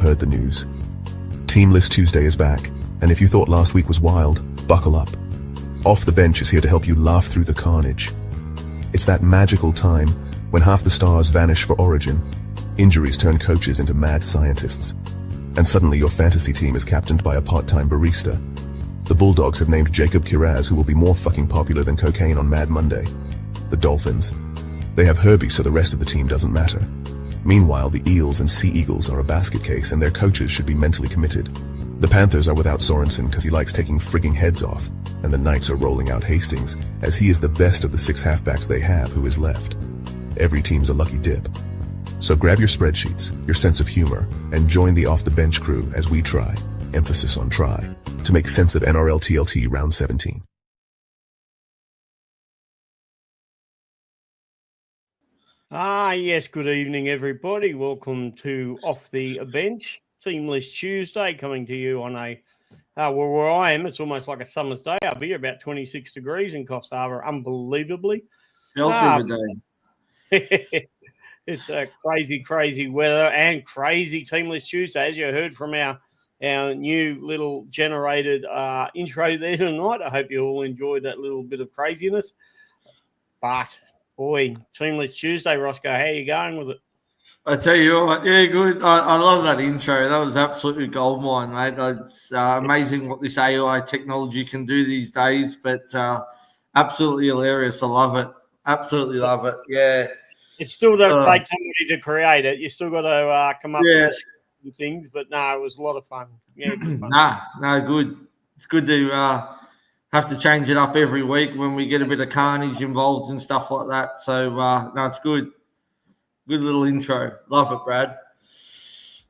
Heard the news. Team List Tuesday is back, and if you thought last week was wild, buckle up. Off the Bench is here to help you laugh through the carnage. It's that magical time when half the stars vanish for Origin, injuries turn coaches into mad scientists, and suddenly your fantasy team is captained by a part-time barista. The Bulldogs have named Jacob Kiraz, who will be more fucking popular than cocaine on Mad Monday. The Dolphins. They have Herbie, so the rest of the team doesn't matter. Meanwhile, the Eels and Sea Eagles are a basket case, and their coaches should be mentally committed. The Panthers are without Sorensen because he likes taking frigging heads off, and the Knights are rolling out Hastings, as he is the best of the 6 halfbacks they have who is left. Every team's a lucky dip. So grab your spreadsheets, your sense of humor, and join the Off the Bench crew as we try, emphasis on try, to make sense of NRL TLT Round 17. Yes, good evening, everybody. Welcome to Off the Bench, Team List Tuesday, coming to you on where I am, it's almost like a summer's day up here, about 26 degrees in Coffs Harbour, unbelievably. Day. It's a crazy weather and crazy Team List Tuesday, as you heard from our new little generated intro there tonight. I hope you all enjoyed that little bit of craziness. But boy, Team List Tuesday, Roscoe, how are you going with it? I tell you what, yeah, good. I love that intro. That was absolutely goldmine, mate. It's amazing what this AI technology can do these days, but absolutely hilarious. I love it. Absolutely love it. Yeah. It still does take somebody to create it. You still got to come up with things, but no, it was a lot of fun. Yeah, good fun. Good. It's good to have to change it up every week when we get a bit of carnage involved and stuff like that. So, no, it's good. Good little intro. Love it, Brad.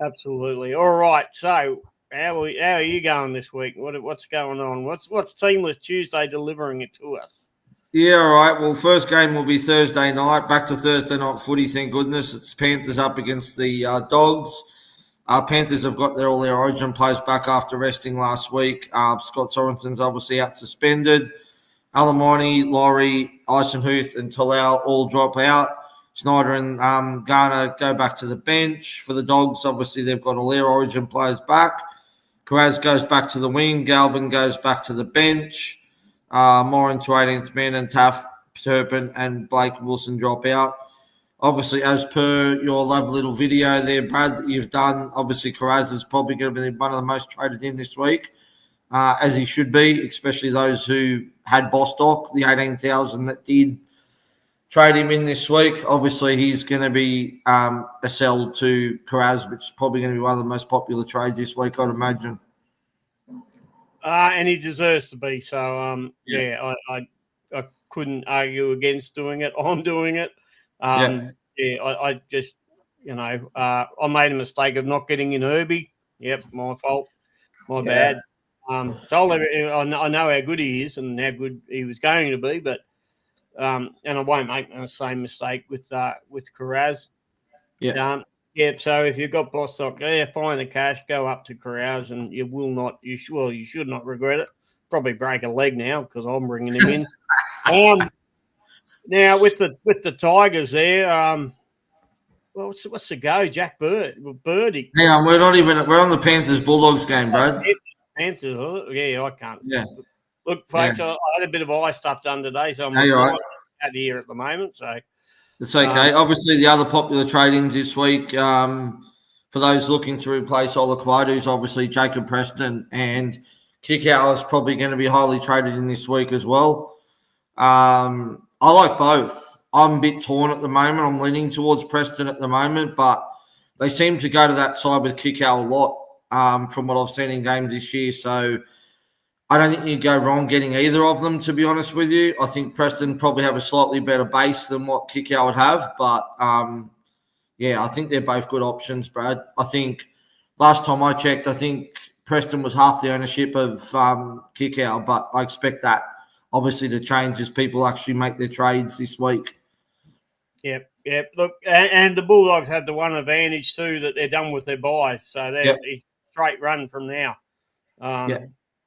Absolutely. All right. So, how are you going this week? What's going on? What's Team List Tuesday delivering it to us? Yeah, all right. Well, first game will be Thursday night. Back to Thursday night footy, thank goodness. It's Panthers up against the Dogs. Panthers have got all their Origin players back after resting last week. Scott Sorensen's obviously out suspended. Alamani, Laurie, Eisenhuth, and Talau all drop out. Snyder and Garner go back to the bench. For the Dogs, obviously, they've got all their Origin players back. Kiraz goes back to the wing. Galvin goes back to the bench. Moran to 18th man, and Taff, Turpin, and Blake Wilson drop out. Obviously, as per your lovely little video there, Brad, that you've done, obviously Kiraz is probably going to be one of the most traded in this week, as he should be, especially those who had Bostock, the 18,000 that did trade him in this week. Obviously, he's going to be a sell to Kiraz, which is probably going to be one of the most popular trades this week, I'd imagine. And he deserves to be. So, I couldn't argue against doing it. I'm doing it. I just, I made a mistake of not getting in Herbie. Yep, my fault. My bad. Told everyone, I know how good he is and how good he was going to be, but and I won't make the same mistake with Kiraz. So if you've got Bostock, find the cash, go up to Kiraz, and you should not regret it. Probably break a leg now because I'm bringing him in. Now with the Tigers there, what's the go? Jack Birdie. Hang on, we're on the Panthers Bulldogs game, Brad. Panthers, I can't. Yeah. Look, folks, I had a bit of eye stuff done today, so I'm right out here at the moment. So it's okay. Obviously, the other popular trade-ins this week, for those looking to replace Olaquadu's, obviously Jacob Preston and Kickout is probably going to be highly traded in this week as well. I like both. I'm a bit torn at the moment. I'm leaning towards Preston at the moment, but they seem to go to that side with Kickout a lot from what I've seen in games this year. So I don't think you'd go wrong getting either of them, to be honest with you. I think Preston probably have a slightly better base than what Kickout would have. But, I think they're both good options, Brad. I think last time I checked, I think Preston was half the ownership of Kickout, but I expect that obviously to change as people actually make their trades this week. Yep. Look, and the Bulldogs had the one advantage too that they're done with their buys. So they're straight run from now.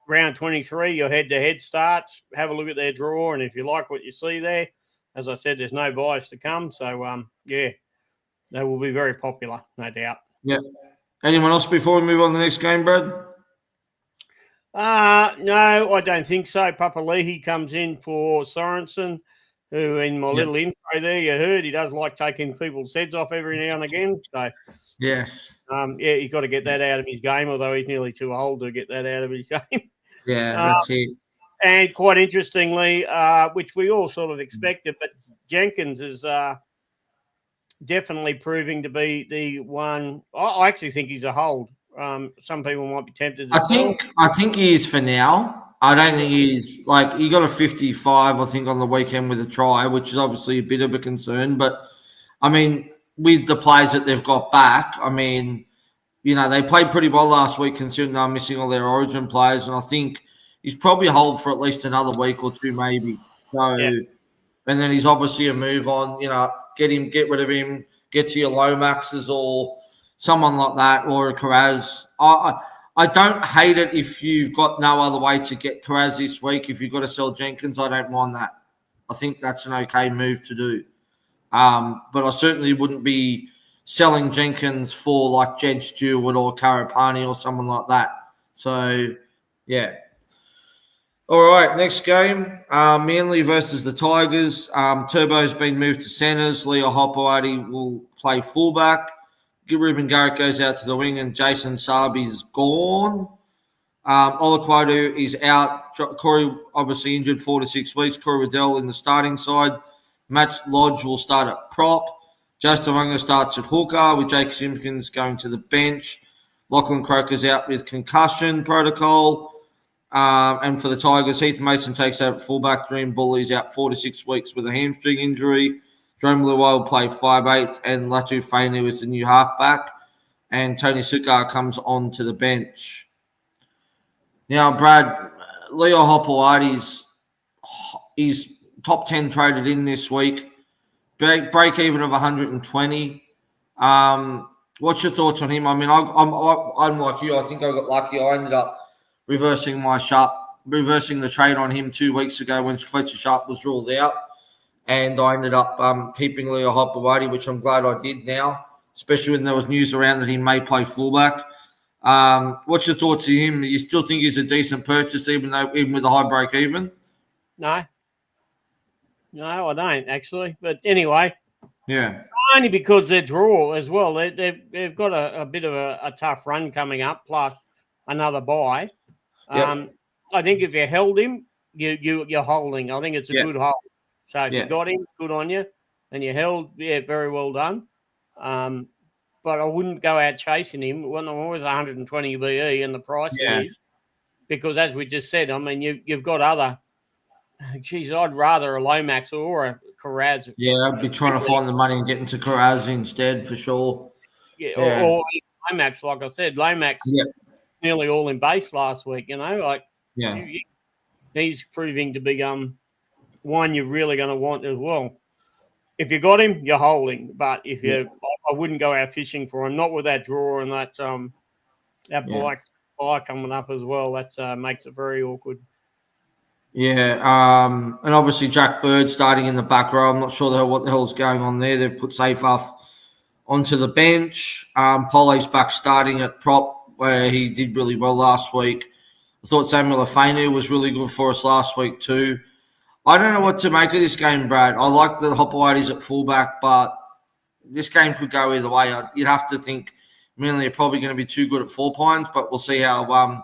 Round 23, your head-to-head starts. Have a look at their draw, and if you like what you see there, as I said, there's no buys to come. So, they will be very popular, no doubt. Yeah. Anyone else before we move on to the next game, Brad? No, I don't think so. Papali'i comes in for Sorensen, who in my little intro there you heard he does like taking people's heads off every now and again. So yes, he's got to get that out of his game, although he's nearly too old to get that out of his game. Yeah, that's it. And quite interestingly, which we all sort of expected, but Jenkins is definitely proving to be the one. I actually think he's a hold. Some people might be tempted to sell. I think he is for now. I don't think he's like he got a 55, I think, on the weekend with a try, which is obviously a bit of a concern. But I mean, with the players that they've got back, I mean, you know, they played pretty well last week considering they're missing all their origin players, and I think he's probably a hold for at least another week or two, maybe. So, and then he's obviously a move on. You know, get rid of him, get to your Lomaxes or someone like that, or a Carraz. I don't hate it if you've got no other way to get Carraz this week. If you've got to sell Jenkins, I don't mind that. I think that's an okay move to do. But I certainly wouldn't be selling Jenkins for like Jed Stewart or Karapani or someone like that. So, yeah. All right, next game, Manly versus the Tigers. Turbo's been moved to centres. Leo Hopoate will play fullback. Ruben Garrett goes out to the wing, and Jason Sabi's gone. Olaquadu is out. Corey obviously injured 4 to 6 weeks. Corey Riddell in the starting side. Matt Lodge will start at prop. Justin Unger starts at hooker with Jake Simpkins going to the bench. Lachlan Croker's out with concussion protocol. And for the Tigers, Heath Mason takes over at fullback. Dream Bully's out 4 to 6 weeks with a hamstring injury. Jerome Luai will play 5'8", and Latu Fainu is the new halfback. And Tony Sukar comes on to the bench. Now, Brad, Leo Hopoate is top 10 traded in this week. Break even of 120. What's your thoughts on him? I mean, I'm like you. I think I got lucky. I ended up reversing the trade on him 2 weeks ago when Fletcher Sharp was ruled out. And I ended up keeping Leo Hopoate, which I'm glad I did now, especially when there was news around that he may play fullback. What's your thoughts on him? Do you still think he's a decent purchase, even with a high break even? No, I don't actually. But anyway, yeah, only because they're draw as well. They've got a bit of a tough run coming up, plus another bye. I think if you held him, you're holding. I think it's a good hold. So if you got him, good on you. And you held, very well done. But I wouldn't go out chasing him when I'm always 120 BE and the price is. Because as we just said, I mean, you've got other. Geez, I'd rather a Lomax or a Carraz. Yeah, I'd be trying to find the money and get into Carraz instead for sure. Or Lomax, like I said. Lomax nearly all in base last week, he's proving to be one you're really going to want as well. If you got him, you're holding. But if I wouldn't go out fishing for him, not with that draw and that black buy coming up as well. That makes it very awkward. Yeah, and obviously Jack Bird starting in the back row. I'm not sure what the hell's going on there. They've put Seyfarth onto the bench. Polly's back starting at prop, where he did really well last week. I thought Samuel Afenu was really good for us last week too. I don't know what to make of this game, Brad. I like the Hopoate's at fullback, but this game could go either way. You'd have to think Manly are probably going to be too good at 4 Pines, but we'll see how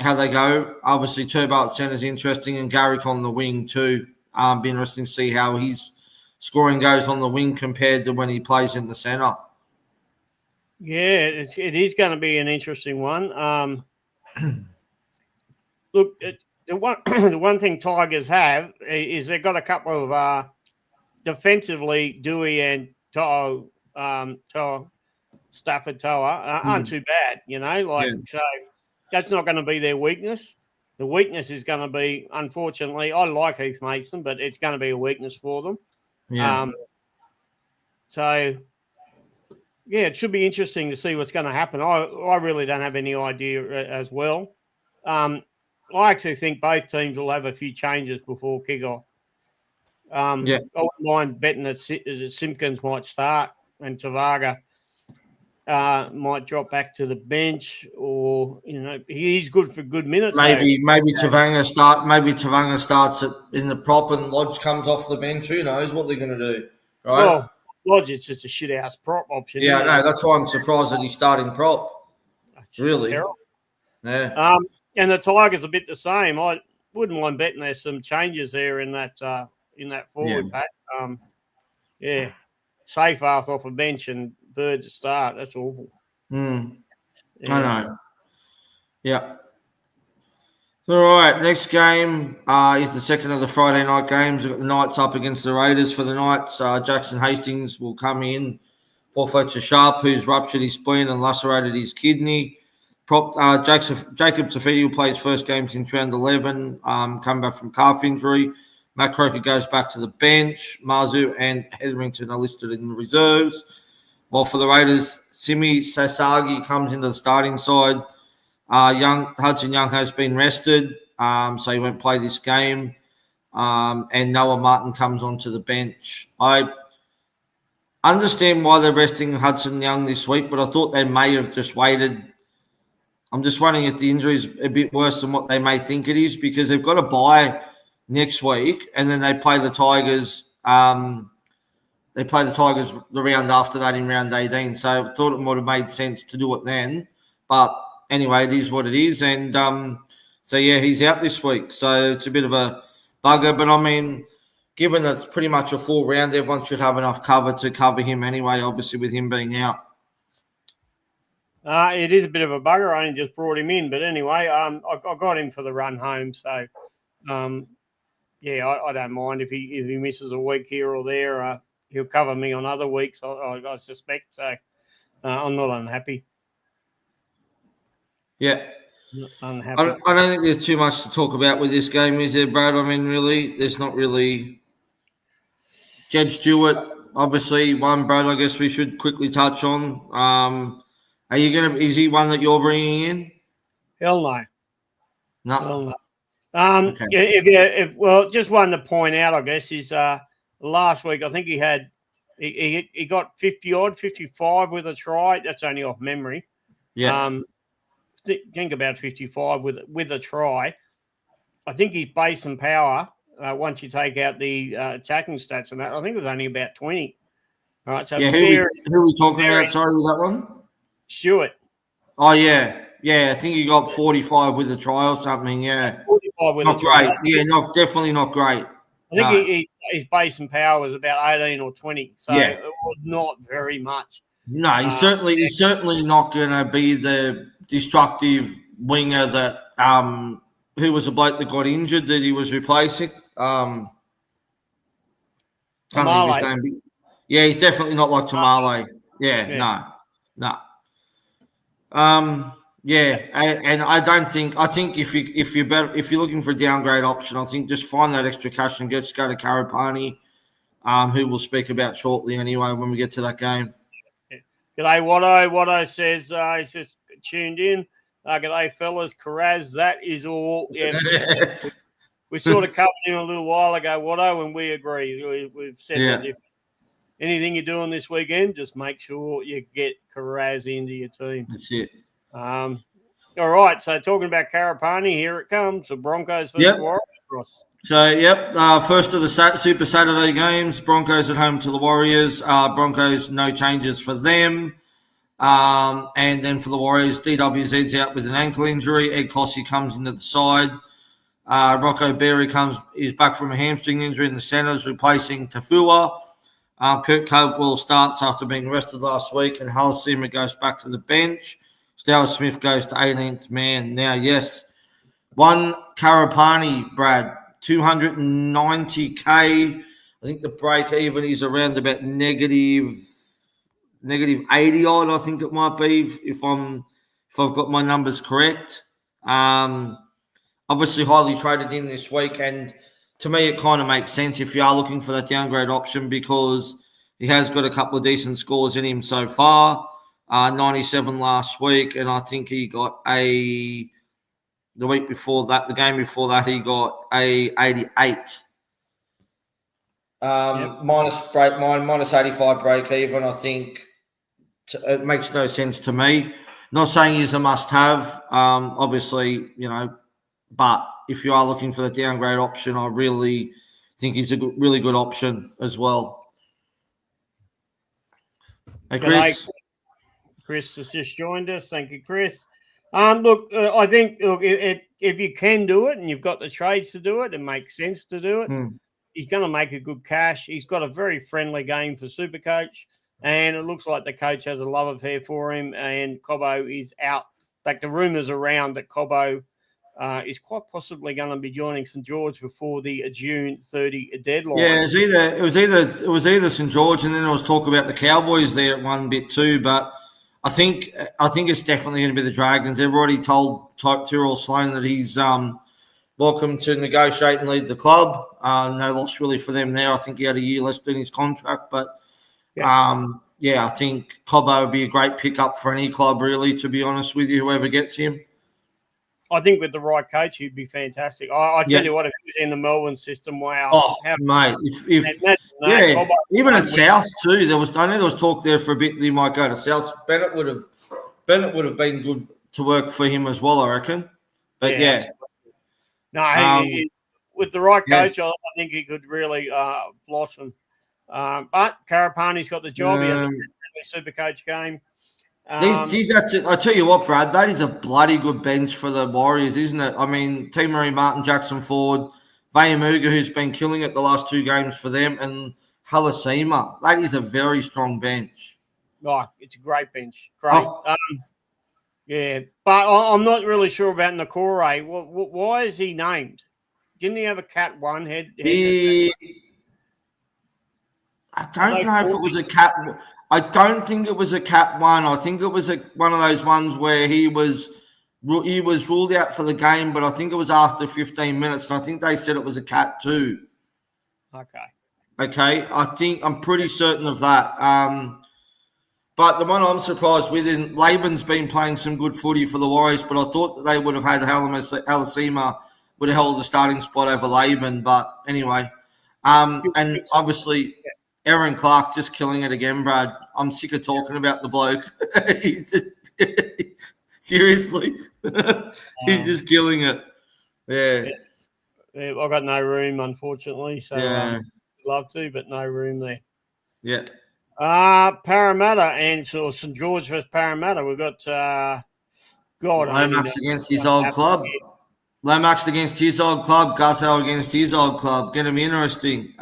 they go. Obviously, Turbo at centre is interesting, and Garrick on the wing too. Be interesting to see how his scoring goes on the wing compared to when he plays in the centre. Yeah, it is going to be an interesting one. Look, the one thing Tigers have is they've got a couple of defensively, Dewey and Stafford Toa aren't too bad, so that's not going to be their weakness. The weakness is going to be, unfortunately, I like Heath Mason, but it's going to be a weakness for them. Yeah. It should be interesting to see what's going to happen. I really don't have any idea as well. I actually think both teams will have a few changes before kickoff. I wouldn't mind betting that Simpkins might start and Tavaga might drop back to the bench, or he's good for good minutes. Maybe Tavanga starts in the prop and Lodge comes off the bench. Who knows what they're going to do, right? Well, Lodge is just a shit house prop option. Yeah, no, that's why I'm surprised that he's starting prop. That's really terrible. Yeah. And the Tigers a bit the same. I wouldn't mind betting there's some changes there in that forward pack. Seyfarth off a bench and Bird to start. That's awful. I know. Yeah. All right. Next game is the second of the Friday night games. We've got the Knights up against the Raiders for the Knights. Jackson Hastings will come in for Fletcher Sharp, who's ruptured his spleen and lacerated his kidney. Jacob Safidi will play his first game since round 11, come back from calf injury. Matt Croker goes back to the bench. Marzu and Hetherington are listed in the reserves. While for the Raiders, Simi Sasagi comes into the starting side. Hudson Young has been rested, so he won't play this game. And Noah Martin comes onto the bench. I understand why they're resting Hudson Young this week, but I thought they may have just waited. I'm just wondering if the injury is a bit worse than what they may think it is, because they've got to bye next week, and then they play the Tigers. The round after that in round 18. So I thought it might have made sense to do it then. But anyway, it is what it is. And he's out this week. So it's a bit of a bugger. But I mean, given that it's pretty much a full round, everyone should have enough cover to cover him anyway, obviously, with him being out. It is a bit of a bugger. I only just brought him in. But anyway, I got him for the run home. So, I don't mind if he misses a week here or there. He'll cover me on other weeks, I suspect. So I'm not unhappy. Yeah. Not unhappy. I don't think there's too much to talk about with this game, is there, Brad? I mean, really, there's not really. Jed Stewart, obviously, one, Brad, I guess we should quickly touch on. Is he one that you're bringing in? Hell no. No. Hell no. Okay. Just one to point out, I guess, is last week I think he got 55 with a try. That's only off memory. Yeah. Think about 55 with a try. I think his base and power, once you take out the attacking stats and that, I think it was only about 20. All right. So who are we talking about? Sorry, was that one? Stewart. Oh yeah. Yeah, I think he got 45 with a try or something. Yeah. 45 with not a try. Great. Yeah, definitely not great. I think his base and power was about 18 or 20, so yeah. It was not very much. No, he's certainly not going to be the destructive winger that who was the bloke that got injured that he was replacing. Can't think of his name. Yeah, he's definitely not like Tamale. No. And I don't think. I think if you're looking for a downgrade option, I think just find that extra cash and just go to Karapani, who we'll speak about shortly anyway when we get to that game. G'day, Watto. Watto says he's just tuned in. G'day, fellas. Karaz, that is all. Yeah, we sort of covered him a little while ago, Watto, and we agree. We've said that if anything you're doing this weekend, just make sure you get Karaz into your team. That's it. All right, so talking about Karapani, here it comes. The Broncos versus Warriors. So, first of the Super Saturday games, Broncos at home to the Warriors. Broncos, no changes for them. And then for the Warriors, DWZ's out with an ankle injury. Ed Cossey comes into the side. Rocco Berry is back from a hamstring injury in the centres, replacing Tafua. Kurt Caldwell starts after being rested last week, and Hull Sima goes back to the bench. Stout Smith goes to 18th man. Now, yes, one Karapani, Brad, 290K. I think the break even is around about negative 80 odd, I think it might be, if I've got my numbers correct. Obviously highly traded in this week, and to me it kind of makes sense if you are looking for that downgrade option, because he has got a couple of decent scores in him so far. 97 last week, and I think he got the week before that, the game before that, he got a 88. Minus 85 break even. I think It makes no sense to me. Not saying he's a must-have, obviously, but if you are looking for the downgrade option, I really think he's a really good option as well. Hey, Chris. Chris has just joined us. Thank you, Chris. Look, I think if you can do it and you've got the trades to do it, it makes sense to do it. He's going to make a good cash. He's got a very friendly game for Supercoach, and it looks like the coach has a love affair for him, and Cobbo is out. Like the rumours around that Cobbo is quite possibly going to be joining St George before the June 30 deadline. Yeah, it was either St George, and then there was talk about the Cowboys there at one bit too. But I think it's definitely going to be the Dragons. They've already told Tyrrell Sloan that he's welcome to negotiate and lead the club. No loss really for them there. I think he had a year left in his contract, but I think Cobbo would be a great pickup for any club, really, to be honest with you, whoever gets him. I think with the right coach, he'd be fantastic. I tell you what, if he was in the Melbourne system, wow. Oh, mate. Even at South too, I know there was talk there for a bit that he might go to South. Bennett would have been good to work for him as well, I reckon. But with the right coach, I think he could really blossom. But Karapani's got the job. He has a really super coach game. I tell you what, Brad, that is a bloody good bench for the Warriors, isn't it? I mean, T. Murray, Martin, Jackson Ford, Vayamuga, who's been killing it the last two games for them, and Halasima. That is a very strong bench. Oh, it's a great bench. Great. But I'm not really sure about Nakore. Why is he named? Didn't he have a Cat 1 head? I don't know if it was a Cat. I don't think it was a Cat 1. I think it was one of those ones where he was ruled out for the game, but I think it was after 15 minutes, and I think they said it was a Cat 2. Okay. I'm pretty certain of that. But the one I'm surprised with is Laban's been playing some good footy for the Warriors, but I thought that they would have had Halasima would have held the starting spot over Laban. But anyway, and obviously Aaron Clark just killing it again, Brad. I'm sick of talking about the bloke. Seriously, he's just killing it. Yeah. I've got no room, unfortunately. So I'd love to, but no room there. Yeah. Parramatta and St George versus Parramatta. We've got Lomax against his old club. Lomax against his old club. Guzzo against his old club. Going to be interesting.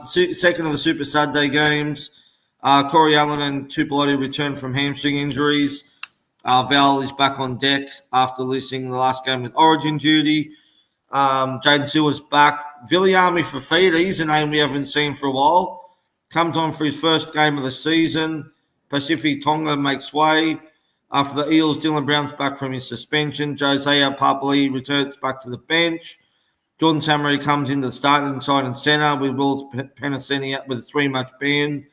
Second of the Super Saturday games. Corey Allen and Tupelotti return from hamstring injuries. Val is back on deck after losing the last game with Origin duty. Jaden Silver's back. Viliami Fafita, he's a name we haven't seen for a while. Comes on for his first game of the season. Pacific Tonga makes way. For the Eels, Dylan Brown's back from his suspension. Josiah Papali returns back to the bench. Jordan Samurai comes into the starting side and centre with Will Penasini out with a 3-match ban.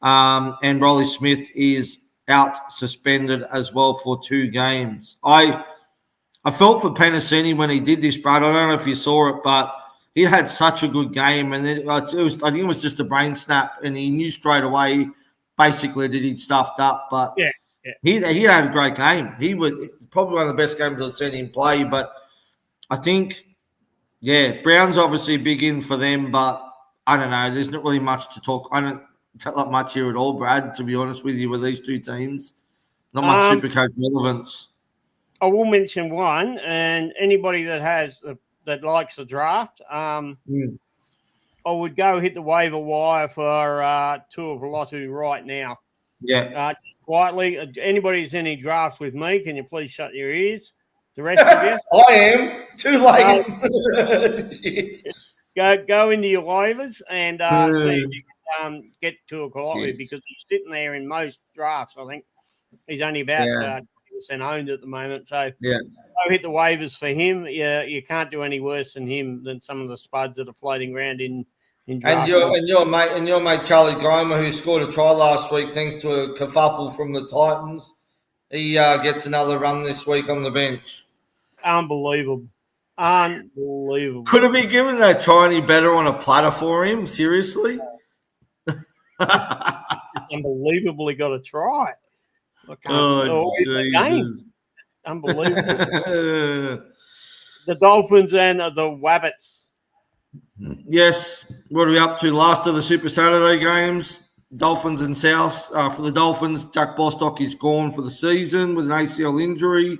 And Rolly Smith is out suspended as well for 2 games. I felt for Penasini when he did this, Brad. I don't know if you saw it, but he had such a good game. And I think it was just a brain snap, and he knew straight away basically that he'd stuffed up. But he had a great game. He was probably one of the best games I've seen him play. But I think, Brown's obviously big in for them, but I don't know. There's not really much to talk. I don't like much here at all, Brad, to be honest with you, with these two teams. Not much Supercoach relevance. I will mention one, and anybody that likes the draft, I would go hit the waiver wire for Tuipulotu right now. Yeah. Just quietly, anybody who's in any draft with me, can you please shut your ears? The rest of you. I am. Too late. Go into your waivers and see if you can get Tuipulotu because he's sitting there in most drafts. I think he's only about 20% owned at the moment. So go hit the waivers for him. You can't do any worse than some of the spuds that are floating around in draft. And your mate Charlie Goma, who scored a try last week thanks to a kerfuffle from the Titans, he gets another run this week on the bench. Unbelievable. Could have been given that try any better on a platter for him? Seriously? It's unbelievably got a try. I can't. Oh, Jesus. Unbelievable. The Dolphins and the Wabbits. Yes. What are we up to? Last of the Super Saturday games. Dolphins and South. For the Dolphins, Jack Bostock is gone for the season with an ACL injury.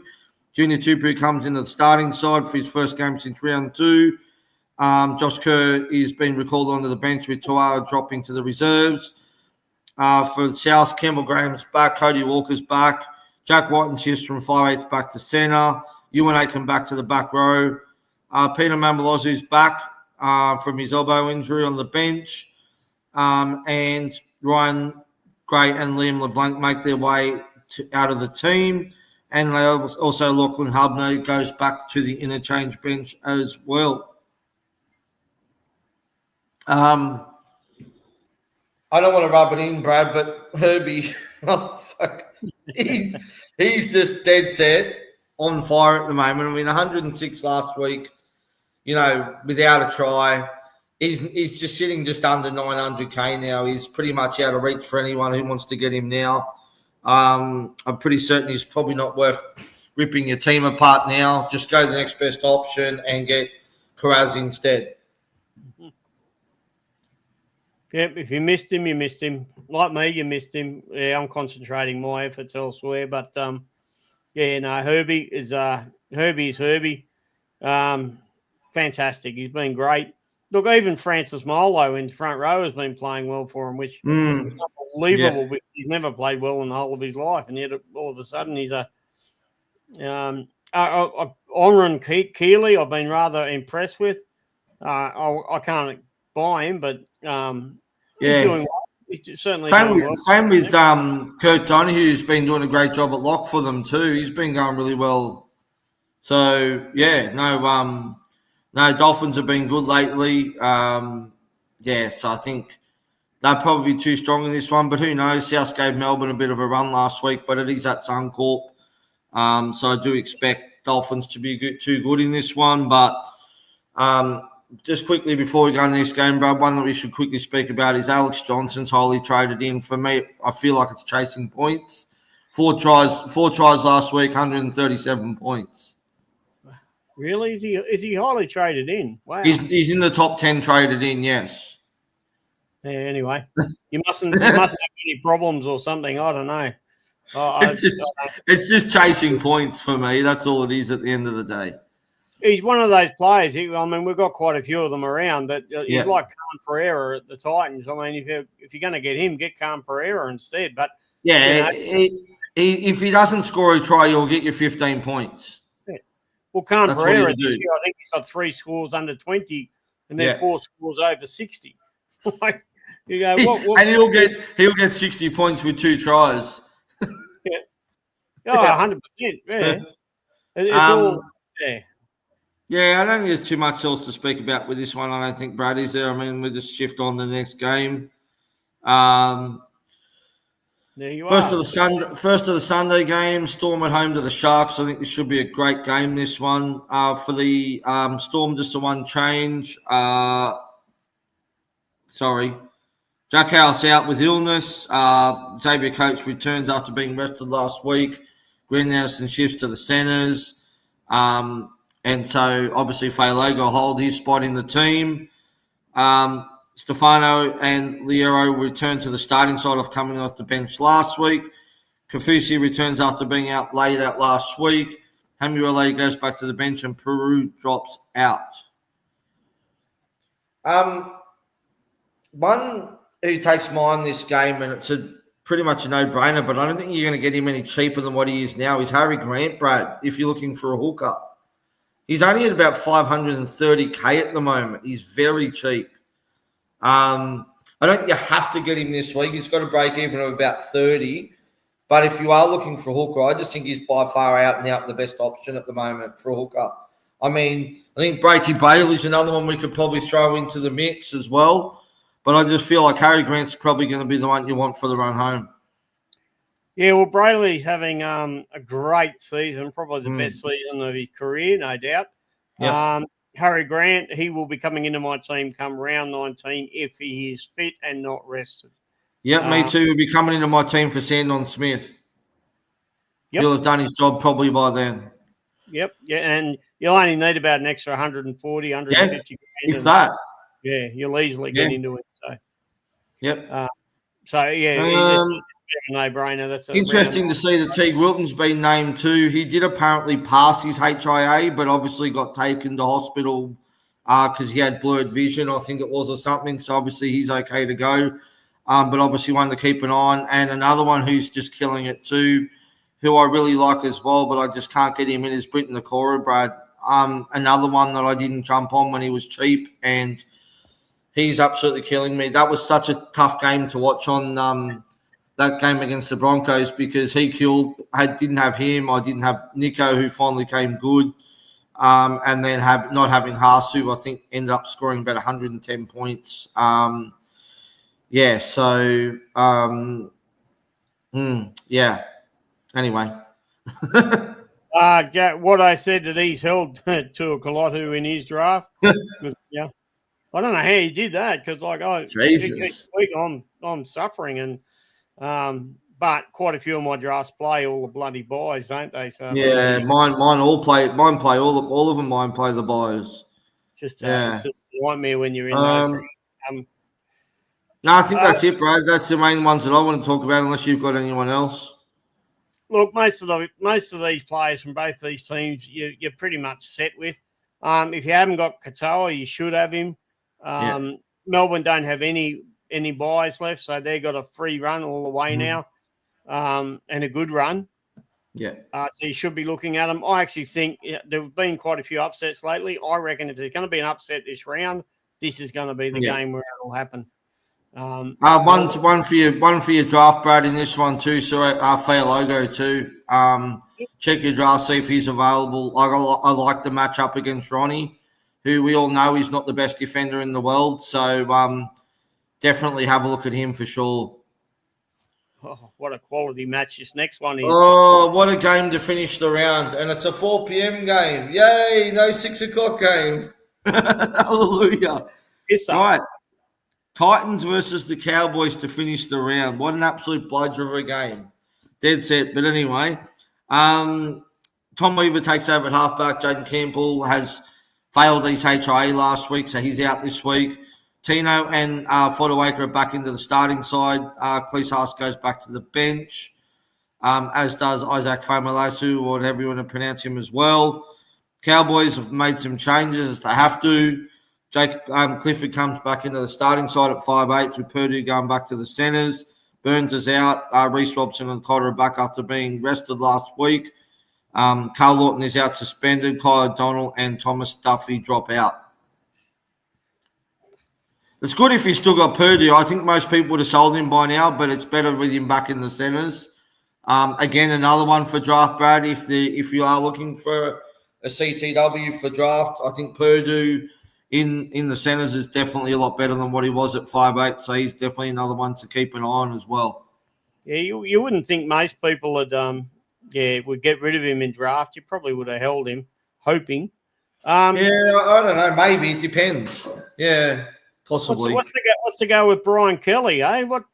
Junior Tupu comes into the starting side for his first game since round 2. Josh Kerr is being recalled onto the bench with Toa dropping to the reserves. For the South, Campbell Graham's back, Cody Walker's back, Jack Whiten shifts from 5/8 back to centre, Ewan Aiken back to the back row. Peter Mamalozu's back from his elbow injury on the bench. And Ryan Gray and Liam LeBlanc make their way out of the team. And also Lachlan Hubner goes back to the interchange bench as well. I don't want to rub it in, Brad, but Herbie, he's just dead set on fire at the moment. I mean, 106 last week, without a try. He's just sitting just under 900K now. He's pretty much out of reach for anyone who wants to get him now. I'm pretty certain he's probably not worth ripping your team apart now. Just go to the next best option and get Karaz instead. Yep, if you missed him, you missed him. Like me, you missed him. Yeah, I'm concentrating my efforts elsewhere. But, Herbie is Herbie. Fantastic. He's been great. Look, even Francis Molo in front row has been playing well for him, which is unbelievable. Yeah. He's never played well in the whole of his life, and yet all of a sudden he's a Onran Keeley. I've been rather impressed with. I can't buy him, but he's doing well. He's certainly doing well. Same with Kurt Donohue's been doing a great job at lock for them too. He's been going really well. So Dolphins have been good lately. So I think they'll probably be too strong in this one, but who knows? South gave Melbourne a bit of a run last week, but it is at Suncorp. So I do expect Dolphins to be too good in this one. But just quickly before we go into this game, bro, one that we should quickly speak about is Alex Johnson's highly traded in. For me, I feel like it's chasing points. 4 tries last week, 137 points. Really? Is he highly traded in? Wow. He's in the top 10 traded in, yes. Yeah, anyway, you mustn't have any problems or something. I don't know. It's just chasing points for me. That's all it is at the end of the day. He's one of those players. We've got quite a few of them around. That he's like Khan Pereira at the Titans. I mean, if you're going to get him, get Khan Pereira instead. But if he doesn't score a try, you'll get your 15 points. Well, Khan Pereira, I think he's got 3 scores under 20 and then 4 scores over 60. Like, you go, what? And he'll get 60 points with 2 tries. Yeah. Oh, 100%. Yeah. It's all there. Yeah, I don't think there's too much else to speak about with this one. I don't think Brad is there. I mean, we'll just shift on to the next game. There you First of the Sunday game, Storm at home to the Sharks. I think this should be a great game, this one. For the Storm, just a one change. Jack House out with illness. Xavier Coates returns after being rested last week. Green Anderson shifts to the centres. And so, obviously, Failogo hold his spot in the team. Stefano and Liero return to the starting side of coming off the bench last week. Kafusi returns after being laid out last week. Hamuele goes back to the bench and Peru drops out. One who takes mine this game, and it's pretty much a no-brainer, but I don't think you're going to get him any cheaper than what he is now, is Harry Grant, Brad, if you're looking for a hooker. He's only at about 530K at the moment. He's very cheap. I don't think you have to get him this week. He's got a break even of about 30. But if you are looking for a hooker, I just think he's by far out and out the best option at the moment for a hooker. I mean, I think Breaky Bailey's another one we could probably throw into the mix as well. But I just feel like Harry Grant's probably going to be the one you want for the run home. Yeah, well, Brayley's having a great season, probably the best season of his career, no doubt. Yep. Harry Grant, he will be coming into my team come round 19 if he is fit and not rested. Yep, me too. He'll be coming into my team for Sandon Smith. Yep. He'll have done his job probably by then. Yep. Yeah, and you'll only need about an extra 140, 150 if that. Yeah, you'll easily get into it. So, yep. It's a no-brainer. That's Interesting to see that Teague Wilton's been named too. He did apparently pass his HIA, but obviously got taken to hospital because he had blurred vision, I think it was, or something. So obviously he's okay to go. But obviously one to keep an eye on. And another one who's just killing it too, who I really like as well, but I just can't get him in, is Britton Nakora, Brad. Another one that I didn't jump on when he was cheap, and he's absolutely killing me. That was such a tough game to watch on that game against the Broncos because he killed. I didn't have him. I didn't have Nico, who finally came good. And then not having Hasu, I think, ended up scoring about 110 points. Anyway. What I said that he's held to a Kalatu in his draft. Yeah. I don't know how he did that because, each week I'm suffering, and but quite a few of my drafts play all the bloody buys, don't they? So mine all play. Mine play all of them. Mine play the buys. It's just a nightmare when you're in those drafts. No, I think that's it, bro. That's the main ones that I want to talk about. Unless you've got anyone else. Look, most of these players from both these teams, you're pretty much set with. If you haven't got Katoa, you should have him. Melbourne don't have any buys left, so they've got a free run all the way now, and a good run. Yeah. So you should be looking at them. I actually think there have been quite a few upsets lately. I reckon if there's going to be an upset this round, this is going to be the game where it'll happen. One for your draft, Brad, in this one too. So Logo too. Check your draft, see if he's available. I like the matchup against Ronnie, who we all know is not the best defender in the world. So definitely have a look at him for sure. Oh, what a quality match this next one is. Oh, what a game to finish the round. And it's a 4 p.m. game. Yay, no 6 o'clock game. Hallelujah. Yes, all right. Titans versus the Cowboys to finish the round. What an absolute bludger of a game. Dead set. But anyway, Tom Weaver takes over at halfback. Jaden Campbell has failed his HIA last week, so he's out this week. Tino and Fodawaker are back into the starting side. Cleese Haas goes back to the bench, as does Isaac Famalasu, or whatever you want to pronounce him as well. Cowboys have made some changes as they have to. Clifford comes back into the starting side at 5'8", with Purdue going back to the centres. Burns is out. Reece Robson and Cotter are back after being rested last week. Carl Lawton is out suspended. Kyle O'Donnell and Thomas Duffy drop out. It's good if he's still got Purdue. I think most people would have sold him by now, but it's better with him back in the centres. Again, another one for draft, Brad. If you are looking for a CTW for draft, I think Purdue in the centres is definitely a lot better than what he was at 5'8", so he's definitely another one to keep an eye on as well. Yeah, you wouldn't think most people would get rid of him in draft. You probably would have held him, hoping. I don't know. Maybe it depends. Yeah, possibly. What's the go with Brian Kelly? What's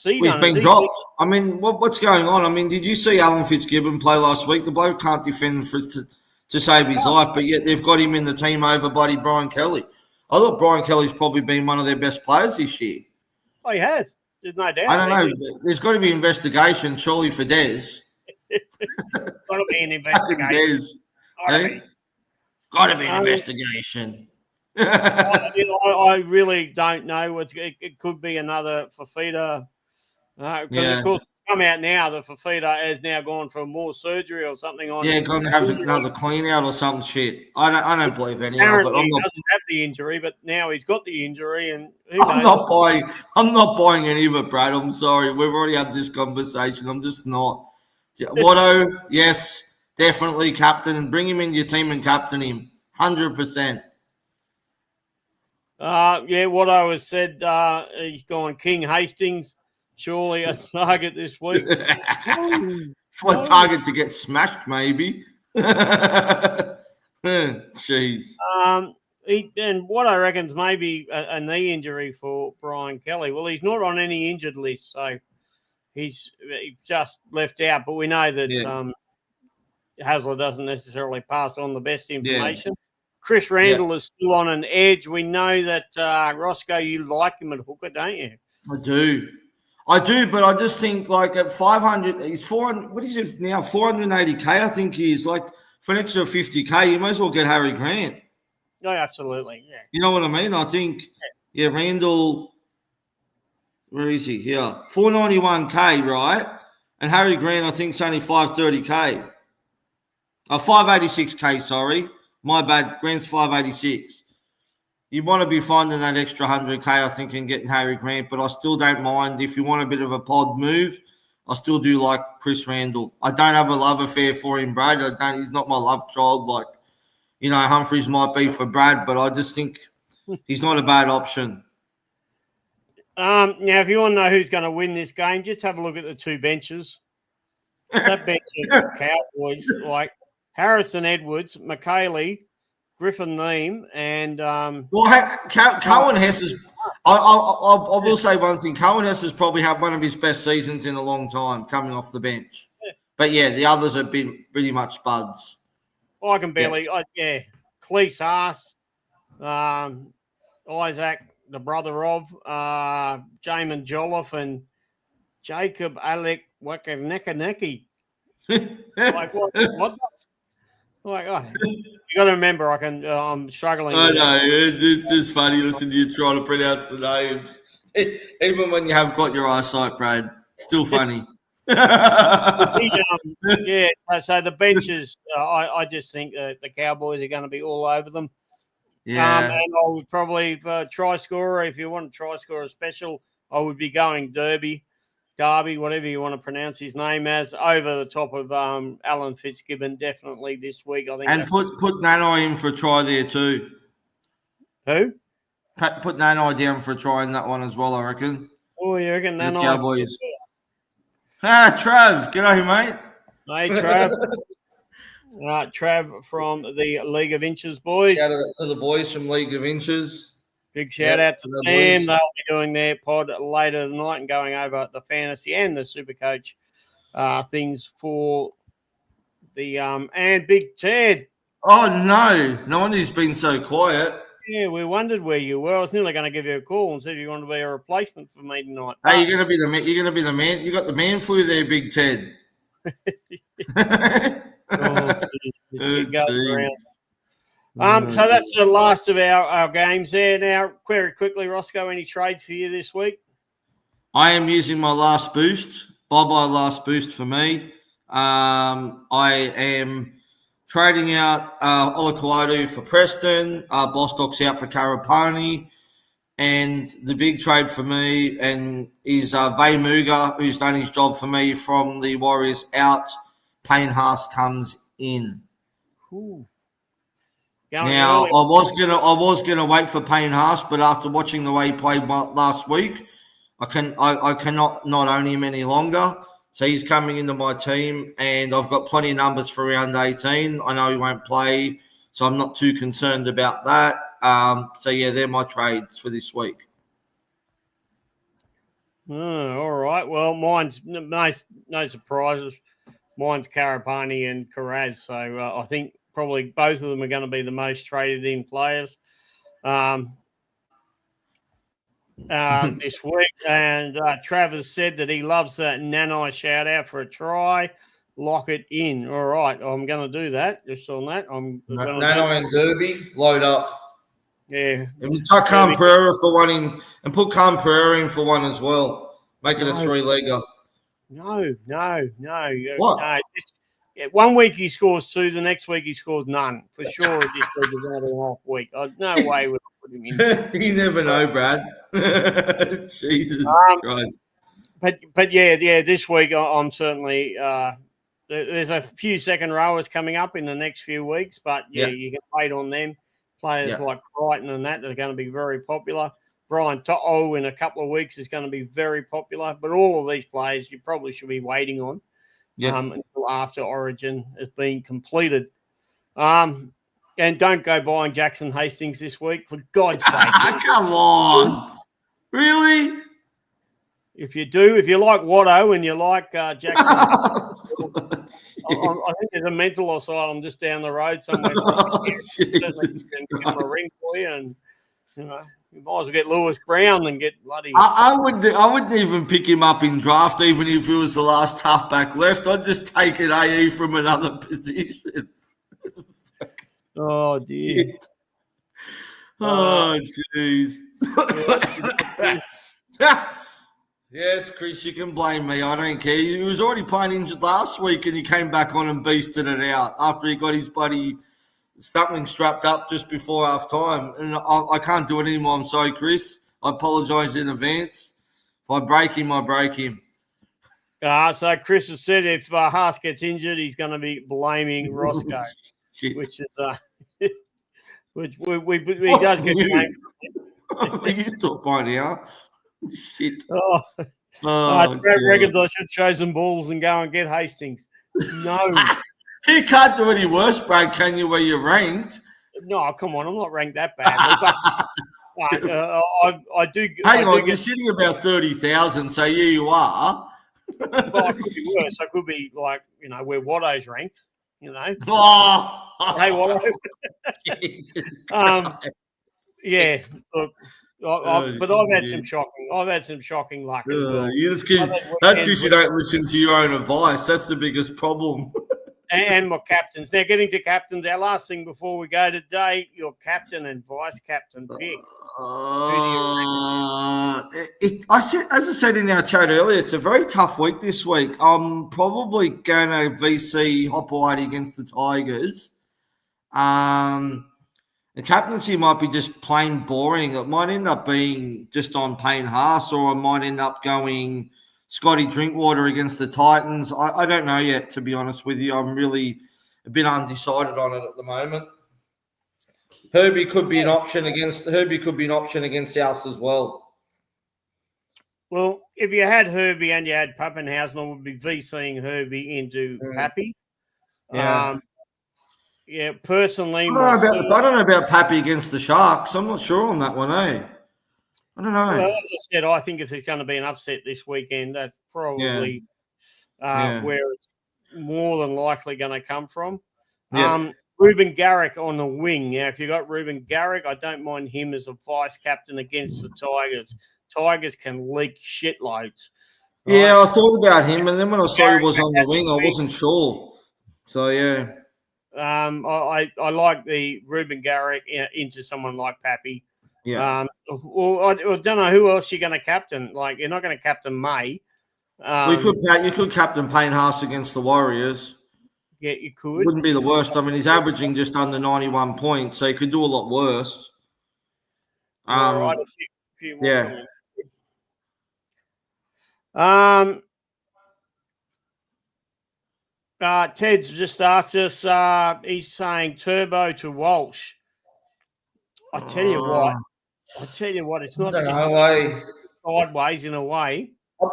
he done? He's been dropped. I mean, what's going on? I mean, did you see Alan Fitzgibbon play last week? The bloke can't defend to save his life, but yet they've got him in the team over bloody Brian Kelly. I thought Brian Kelly's probably been one of their best players this year. Oh, he has. There's no doubt. I don't know. There's got to be investigation, surely, for Des. Got to be an investigation. Got to be an investigation. I really don't know. It could be another Fafita. Because, of course, it's come out now that Fafita has now gone for more surgery or something on. Yeah, going to have another clean out or some shit. I don't believe any of it. Apparently, he doesn't have the injury, but now he's got the injury, and I'm not buying any of it, Brad. I'm sorry. We've already had this conversation. I'm just not. Watto, yes, definitely captain, and bring him into your team and captain him, 100%. What I was said, he's gone King Hastings. Surely a target this week. What target to get smashed, maybe. Jeez. And what I reckon is maybe a knee injury for Brian Kelly. Well, he's not on any injured list, so He just left out. But we know that Hasler doesn't necessarily pass on the best information. Yeah. Chris Randall is still on an edge. We know that, Roscoe, you like him at hooker, don't you? I do, but I just think like at 500, he's 400. What is it now? 480k. I think he is like for an extra 50k. You might as well get Harry Grant. No, absolutely. Yeah. You know what I mean? I think, Randall. Where is he? Yeah, 491k, right? And Harry Grant, I think, is only 530k. 586k. Sorry, my bad. Grant's 586. You want to be finding that extra 100k, I think, and getting Harry Grant, but I still don't mind if you want a bit of a pod move. I still do like Chris Randall. I don't have a love affair for him, Brad. He's not my love child. Like, Humphreys might be for Brad, but I just think he's not a bad option. Now, if you want to know who's going to win this game, just have a look at the two benches. That bench of Cowboys, like Harrison Edwards, McKaylee, Griffin Neem, and Cohen Hess is. I will say one thing. Cohen Hess has probably had one of his best seasons in a long time coming off the bench. But the others have been pretty much spuds. I can barely. Cleese Haas, Isaac, the brother of Jamin Jolliffe, and Jacob Alec Wakaneki. Like what? Like, you got to remember, I'm struggling. I know it's just funny listening to you trying to pronounce the names, even when you have got your eyesight, Brad. Still funny. So the benches, I just think that the Cowboys are going to be all over them. Yeah, and I would probably try scorer. If you want to try scorer special, I would be going Darby, whatever you want to pronounce his name as, over the top of Alan Fitzgibbon definitely this week. I think. And put Nanai in for a try there too. Who? Put Nanai down for a try in that one as well, I reckon. Oh, you reckon Nanai? Cowboys. Trav. G'day, mate. Hey, Trav. All right, Trav from the League of Inches boys. Shout out to the boys from League of Inches. Big shout out to them. They'll be doing their pod later tonight and going over the fantasy and the Supercoach things for the and Big Ted. Oh no wonder he's been so quiet. Yeah, we wondered where you were. I was nearly going to give you a call and see if you wanted to be a replacement for me tonight. Hey, you're going to be the man. You're going to be the man. You got the man flu there, Big Ted. It goes around. So that's the last of our games there. Now, very quickly, Roscoe, any trades for you this week? I am using my last boost. Bye-bye last boost for me. I am trading out Olakuotu for Preston. Bostock's out for Karapani. And the big trade for me is Vay Muga, who's done his job for me from the Warriors out. Payne Haas comes in. Ooh. Now, I was gonna wait for Payne Haas, but after watching the way he played last week, I cannot not own him any longer. So he's coming into my team, and I've got plenty of numbers for round 18. I know he won't play, so I'm not too concerned about that. They're my trades for this week. All right. Well, mine's no surprises. Mine's Karapani and Karaz. So I think probably both of them are going to be the most traded in players this week. And Travis said that he loves that Nanai shout out for a try. Lock it in. All right. I'm going to do that. Just on that. Nanai and Derby, load up. Yeah. And tuck Khan Pereira for one in, and put Khan Pereira in for one as well. Make it a three-legger. No. What? No. One week he scores two, the next week he scores none. For sure, this week is another half week. No way would I put him in. You never know, Brad. Jesus Christ. But this week I'm certainly there's a few second rowers coming up in the next few weeks, but you can wait on them. Players like Brighton and that are going to be very popular. Brian To'o in a couple of weeks is going to be very popular. But all of these players you probably should be waiting on until after Origin has been completed. And don't go buying Jackson Hastings this week, for God's sake. Come on. Really? If you like Watto and you like Jackson, I think there's a mental asylum just down the road somewhere. Certainly can give him a ring for you, and you might as well get Lewis Brown than get bloody. I wouldn't even pick him up in draft, even if he was the last tough back left. I'd just take an AE from another position. Oh dear. Oh jeez. Yes, Chris, you can blame me. I don't care. He was already playing injured last week, and he came back on and beasted it out after he got his buddy something strapped up just before half time. And I can't do it anymore. I'm sorry, Chris. I apologise in advance. If I break him, I break him. So Chris has said if Haas gets injured, he's going to be blaming Roscoe, which is which we does get blamed. You thought by now. Shit. Trev reckons I should show some balls and go and get Hastings. No. You can't do any worse, Brad, can you, where you're ranked? No, come on. I'm not ranked that badly. I do. Hang on, you're sitting about 30,000, so yeah, you are. Well, I could be worse. I could be like, where Watto's ranked, Oh. Hey, Watto. Yeah, look. But I've had some shocking. I've had some shocking luck. As well. That's because you don't listen to your own advice. That's the biggest problem. And my captains. Now, getting to captains, our last thing before we go today, your captain and vice captain pick. As I said in our chat earlier, it's a very tough week this week. I'm probably going to VC Hopewadi against the Tigers. The captaincy might be just plain boring. It might end up being just on Payne Haas, or I might end up going Scotty Drinkwater against the Titans. I don't know yet, to be honest with you. I'm really a bit undecided on it at the moment. Herbie could be an option against South as well. Well, if you had Herbie and you had Pappenhausen, I would be VCing Herbie into Pappy. Yeah. Yeah, personally, I don't know about Pappy against the Sharks. I'm not sure on that one, eh? I don't know. Well, as I said, I think if there's going to be an upset this weekend, that's probably where it's more than likely going to come from. Yeah. Ruben Garrick on the wing. Now, if you got Ruben Garrick, I don't mind him as a vice captain against the Tigers. Tigers can leak shitloads. Right? Yeah, I thought about him, and then when I saw he was on the wing, I wasn't sure. So, yeah. I like the Ruben Garrick into someone like Pappy. Yeah. Well, I don't know who else you're going to captain. Like, you're not going to captain May. You could captain Payne Haas against the Warriors. Yeah, you could. It wouldn't be the worst. I mean, he's averaging just under 91 points, so he could do a lot worse. All right, a few more yeah. comments. Ted's just asked us, he's saying Turbo to Walsh. I tell you what, it's not sideways in a way. I'd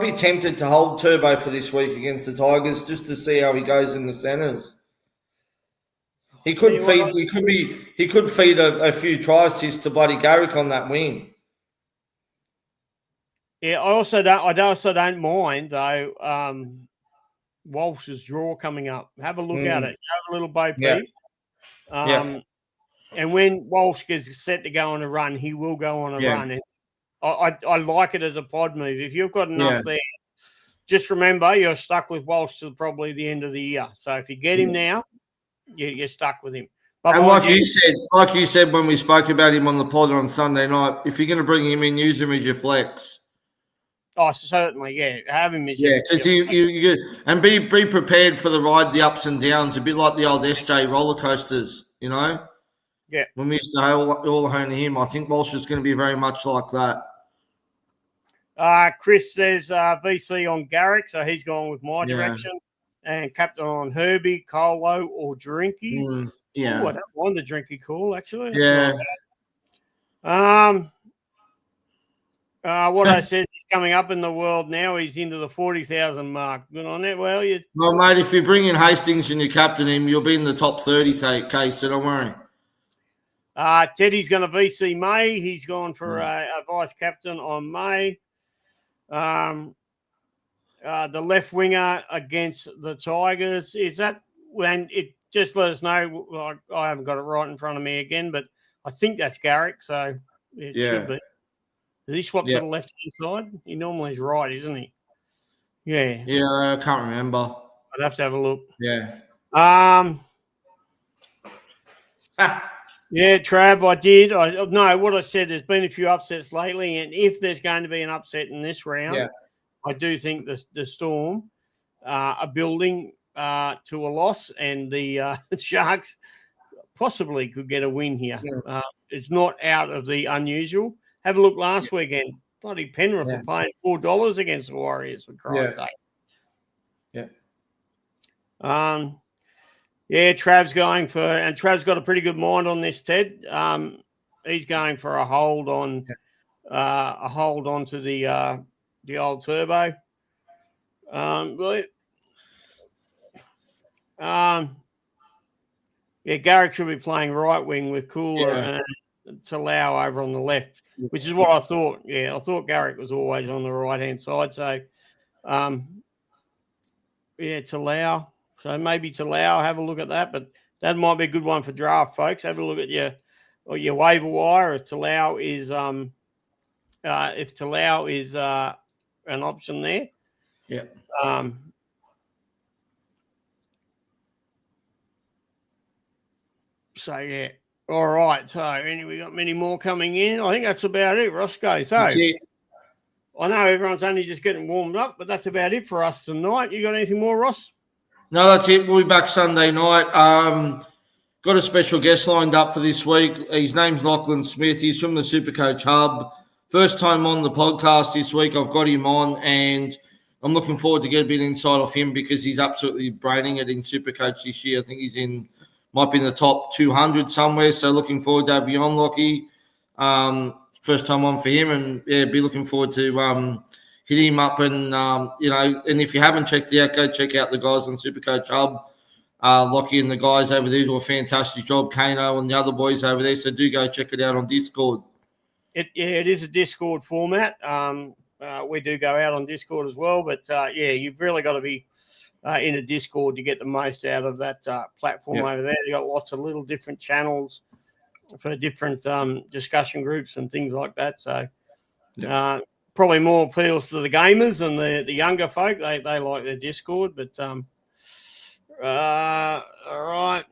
be tempted to hold Turbo for this week against the Tigers just to see how he goes in the centres. He could feed a few tries to bloody Garrick on that wing. Yeah, I also don't mind though. Walsh's draw coming up. Have a look at it. Have a little Bo Peep. And when Walsh gets set to go on a run, he will go on a run. And I like it as a pod move. If you've got enough there, just remember you're stuck with Walsh till probably the end of the year. So if you get him now, you're stuck with him. But and like you said when we spoke about him on the pod on Sunday night, if you're going to bring him in, use him as your flex. Oh, certainly, yeah. Have him as because you and be prepared for the ride, the ups and downs, a bit like the old SJ roller coasters, Yeah. When we used to all hone him, I think Walsh is going to be very much like that. Chris says VC on Garrick, so he's going with my direction. And captain on Herbie, Colo, or Drinky. Ooh, I don't mind the Drinky call, actually. That's what I says he's coming up in the world now. He's into the 40,000 mark. Good on it. Well, mate, if you bring in Hastings and you captain him, you'll be in the top 30, so don't worry. Teddy's going to VC May. He's gone for a vice captain on May. The left winger against the Tigers. Is that when it just let us know? Well, I haven't got it right in front of me again, but I think that's Garrick. So it should be. Has he swapped to the left-hand side? He normally is right, isn't he? Yeah. Yeah, I can't remember. I'd have to have a look. Yeah. Yeah, Trav, I did. No, what I said, there's been a few upsets lately, and if there's going to be an upset in this round, I do think the Storm are building to a loss, and the Sharks possibly could get a win here. Yeah. It's not out of the unusual. Have a look last weekend. Bloody Penrith were paying $4 against the Warriors, for Christ's sake. Yeah. Trav's going for, and Trav's got a pretty good mind on this, Ted. He's going for a hold on to the old turbo. Garrick should be playing right wing with Cooler and Talau over on the left, which is what I thought. Yeah, I thought Garrick was always on the right-hand side. So, Talau. So maybe Talau, have a look at that. But that might be a good one for draft, folks. Have a look at your waiver wire. If Talau is an option there. Yeah. All right. So, we got many more coming in. I think that's about it, Roscoe. So, I know everyone's only just getting warmed up, but that's about it for us tonight. You got anything more, Ross? No, that's it. We'll be back Sunday night. Got a special guest lined up for this week. His name's Lachlan Smith. He's from the Supercoach Hub. First time on the podcast this week. I've got him on, and I'm looking forward to get a bit of insight off him because he's absolutely braining it in Supercoach this year. I think might be in the top 200 somewhere. So looking forward to have you on, Lockie. First time on for him, and be looking forward to hit him up. And and if you haven't checked it out, go check out the guys on Supercoach Hub. Lockie and the guys over there do a fantastic job. Kano and the other boys over there. So do go check it out on Discord. It is a Discord format. We do go out on Discord as well, but you've really got to be in a Discord to get the most out of that platform over there. You've got lots of little different channels for different discussion groups and things like that. So probably more appeals to the gamers and the younger folk. They like their Discord, but all right.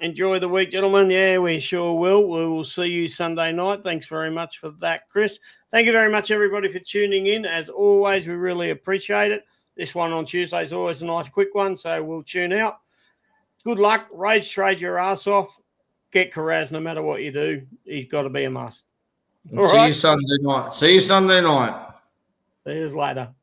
Enjoy the week, gentlemen. Yeah, we sure will. We will see you Sunday night. Thanks very much for that, Chris. Thank you very much, everybody, for tuning in. As always, we really appreciate it. This one on Tuesday is always a nice quick one, so we'll tune out. Good luck. Rage trade your ass off. Get Carraz no matter what you do. He's got to be a must. See you Sunday night. See you Sunday night. See you later.